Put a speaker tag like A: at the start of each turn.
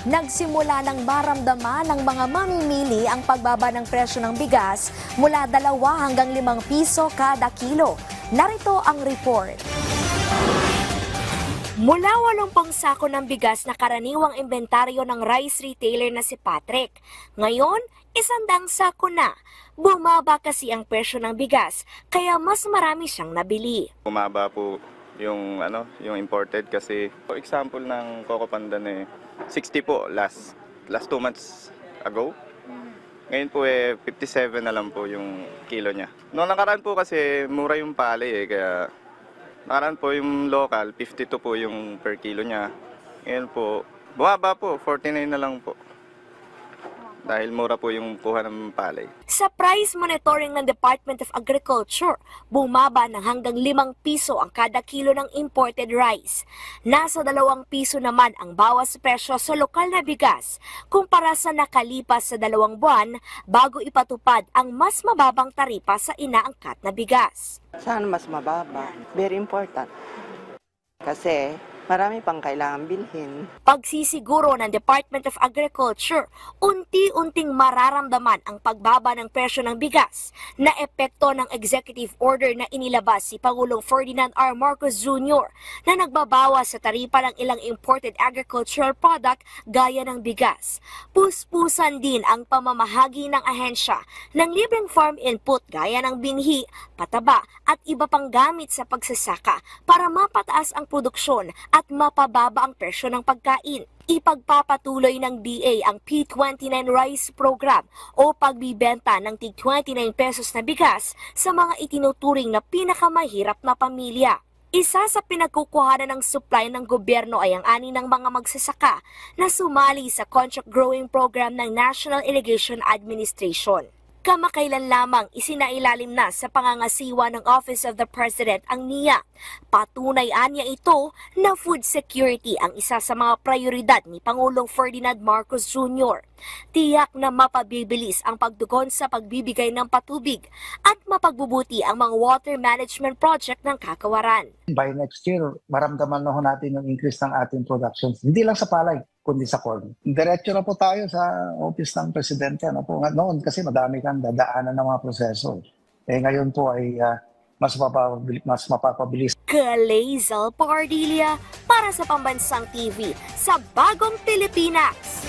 A: Nagsimula ng maramdaman ng mga mamimili ang pagbaba ng presyo ng bigas mula 2 hanggang 5 piso kada kilo. Narito ang report. Mula 80 sako ng bigas na karaniwang inventaryo ng rice retailer na si Patrick. Ngayon, 100 sako na. Bumaba kasi ang presyo ng bigas, kaya mas marami siyang nabili.
B: Bumaba po yung imported kasi for example ng Coco Pandan 60 po last 2 months ago. Ngayon po 57 na lang po yung kilo niya. Noong nakaraan po kasi mura yung palay kaya nakaraan po yung local 52 po yung per kilo niya. Ngayon po bumaba po 49 na lang po. Dahil mura po yung kuha ng palay.
A: Sa price monitoring ng Department of Agriculture, bumaba ng hanggang 5 piso ang kada kilo ng imported rice. Nasa 2 piso naman ang bawas presyo sa lokal na bigas kumpara sa nakalipas sa 2 buwan bago ipatupad ang mas mababang taripa sa inaangkat na bigas.
C: Sana mas mababa. Very important. Kasi marami pang kailangan bilhin.
A: Pagsisiguro ng Department of Agriculture, unti-unting mararamdaman ang pagbaba ng presyo ng bigas na epekto ng executive order na inilabas si Pangulong Ferdinand R. Marcos Jr. na nagbabawas sa taripa ng ilang imported agricultural product gaya ng bigas. Puspusan din ang pamamahagi ng ahensya ng libreng farm input gaya ng binhi, pataba at iba pang gamit sa pagsasaka para mapataas ang produksyon at mapababa ang presyo ng pagkain. Ipagpapatuloy ng DA ang P29 Rice Program o pagbibenta ng tig 29 pesos na bigas sa mga itinuturing na pinakamahirap na pamilya. Isa sa pinagkukuhanan ng supply ng gobyerno ay ang ani ng mga magsasaka na sumali sa contract growing program ng National Irrigation Administration. Kamakailan lamang isinailalim na sa pangangasiwa ng Office of the President ang NIA. Patunay anya ito na food security ang isa sa mga prioridad ni Pangulong Ferdinand Marcos Jr. Tiyak na mapabibilis ang pagtugon sa pagbibigay ng patubig at mapagbubuti ang mga water management project ng Kakawaran.
D: By next year, maramdaman na ho natin yung increase ng ating production. Hindi lang sa palay, kundi sa corn. Diretso na po tayo sa office ng presidente. Noon kasi madami kang dadaanan ng mga proseso. Ngayon po ay mas mapapabilis.
A: Kalezal Pardilia para sa Pambansang TV sa Bagong Pilipinas.